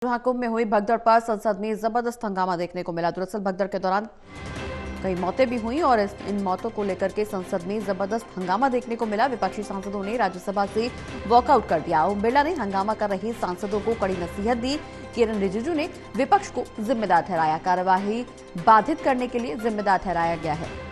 जहां कुंभ में हुई भगदड़ पर संसद में जबरदस्त हंगामा देखने को मिला। दरअसल भगदड़ के दौरान कई मौतें भी हुई और इन मौतों को लेकर के संसद में जबरदस्त हंगामा देखने को मिला। विपक्षी सांसदों ने राज्यसभा से वॉकआउट कर दिया। ओम बिरला ने हंगामा कर रहे सांसदों को कड़ी नसीहत दी। किरण रिजिजू ने विपक्ष को जिम्मेदार ठहराया। कार्यवाही बाधित करने के लिए जिम्मेदार ठहराया गया है।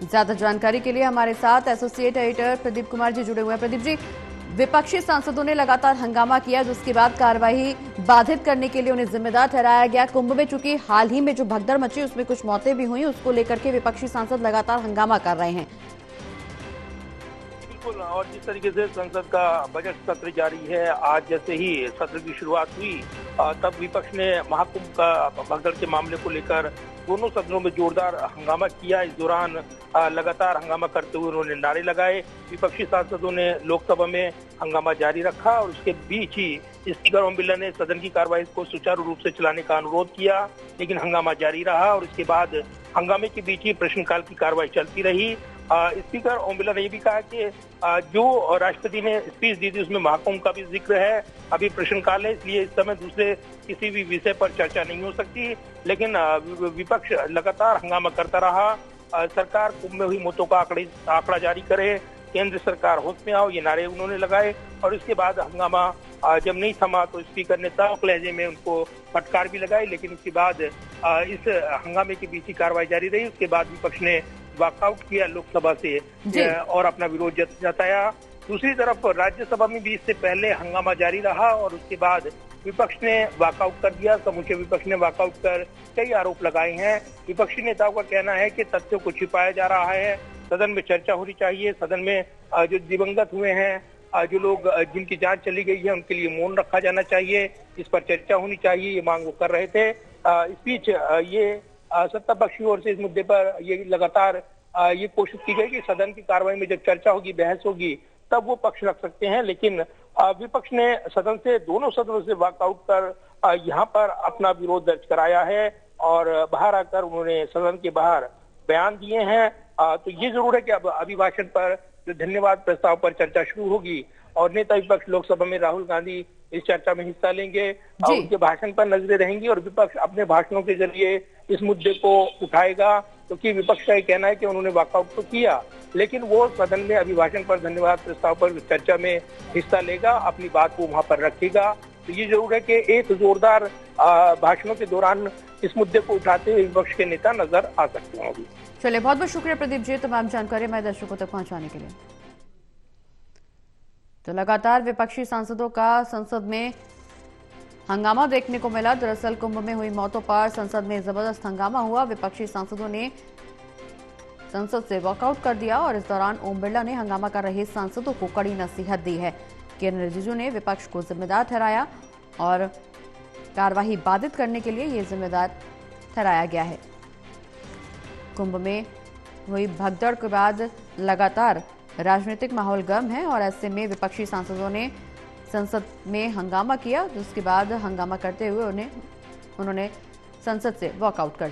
ज्यादा जानकारी के लिए हमारे साथ एसोसिएट एडिटर प्रदीप कुमार जी जुड़े हुए हैं। प्रदीप जी, विपक्षी सांसदों ने लगातार हंगामा किया, जिसके बाद कार्यवाही बाधित करने के लिए उन्हें जिम्मेदार ठहराया गया। कुंभ में चूंकि हाल ही में जो भगदड़ मची उसमें कुछ मौतें भी हुई, उसको लेकर के विपक्षी सांसद लगातार हंगामा कर रहे हैं। बिल्कुल, और जिस तरीके से संसद का बजट सत्र जारी है, आज जैसे ही सत्र की शुरुआत हुई तब विपक्ष ने महाकुंभ का भगदड़ के मामले को लेकर दोनों सदनों में जोरदार हंगामा किया। इस दौरान लगातार हंगामा करते हुए उन्होंने नारे लगाए। विपक्षी सांसदों ने लोकसभा में हंगामा जारी रखा और उसके बीच ही स्पीकर ओम बिरला ने सदन की कार्यवाही को सुचारू रूप से चलाने का अनुरोध किया, लेकिन हंगामा जारी रहा और इसके बाद हंगामे के बीच ही प्रश्नकाल की कार्यवाही चलती रही। स्पीकर ओम बिरला ने यह भी कहा कि जो राष्ट्रपति ने स्पीच दी थी उसमें महाकुंभ का भी जिक्र है। अभी प्रश्नकाल है, इसलिए इस समय दूसरे किसी भी विषय पर चर्चा नहीं हो सकती। लेकिन विपक्ष लगातार हंगामा करता रहा। सरकार कुंभ में हुई मौतों का आंकड़ा जारी करे, केंद्र सरकार होश में आओ, ये नारे उन्होंने लगाए। और इसके बाद हंगामा जब नहीं थमा तो स्पीकर ने तावक लहजे में उनको फटकार भी लगाई, लेकिन उसके बाद इस हंगामे के बीच ही कार्रवाई जारी रही। उसके बाद विपक्ष ने वॉकआउट किया लोकसभा से और अपना विरोध जताया। दूसरी तरफ राज्यसभा में भी इससे पहले हंगामा जारी रहा और उसके बाद विपक्ष ने वॉकआउट कर दिया। समूचे विपक्ष ने वॉकआउट कर कई आरोप लगाए हैं। विपक्षी नेताओं का कहना है कि तथ्यों को छिपाया जा रहा है, सदन में चर्चा होनी चाहिए, सदन में जो दिवंगत हुए हैं, जो लोग जिनकी जांच चली गई है उनके लिए मौन रखा जाना चाहिए, इस पर चर्चा होनी चाहिए, ये मांग वो कर रहे थे। इस बीच ये सत्ता पक्ष की ओर से इस मुद्दे पर ये लगातार ये कोशिश की गई कि सदन की कार्रवाई में जब चर्चा होगी, बहस होगी, तब वो पक्ष रख सकते हैं। लेकिन विपक्ष ने सदन से दोनों सदनों से वॉकआउट कर यहाँ पर अपना विरोध दर्ज कराया है और बाहर आकर उन्होंने सदन के बाहर बयान दिए हैं। तो ये जरूर है कि अब अभिभाषण पर जो धन्यवाद प्रस्ताव पर चर्चा शुरू होगी और नेता विपक्ष लोकसभा में राहुल गांधी इस चर्चा में हिस्सा लेंगे। उनके भाषण पर नजरें रहेंगी और विपक्ष अपने भाषणों के जरिए इस मुद्दे को उठाएगा, क्योंकि विपक्ष का ये कहना है कि उन्होंने वॉकआउट तो किया, लेकिन वो सदन में अभिभाषण पर धन्यवाद प्रस्ताव पर चर्चा में हिस्सा लेगा, अपनी बात को वहां पर रखेगा। तो ये जरूर है कि एक जोरदार भाषणों के दौरान इस मुद्दे को उठाते हुए विपक्ष के नेता नजर आ सकते हैं। चलिए, बहुत बहुत शुक्रिया प्रदीप जी तमाम जानकारी हमारे दर्शकों तक पहुंचाने के लिए। तो लगातार विपक्षी सांसदों का संसद में हंगामा देखने को मिला। दरअसल कुंभ में हुई मौतों पर संसद में जबरदस्त हंगामा हुआ। विपक्षी सांसदों ने संसद से वॉकआउट कर दिया और इस दौरान ओम बिरला ने हंगामा कर रहे सांसदों को कड़ी नसीहत दी है। किरण रिजिजू ने विपक्ष को जिम्मेदार ठहराया और कार्यवाही बाधित करने के लिए ये जिम्मेदार ठहराया गया है। कुंभ में हुई भगदड़ के बाद लगातार राजनीतिक माहौल गर्म है और ऐसे में विपक्षी सांसदों ने संसद में हंगामा किया, जिसके बाद हंगामा करते हुए उन्होंने संसद से वॉकआउट कर दिया।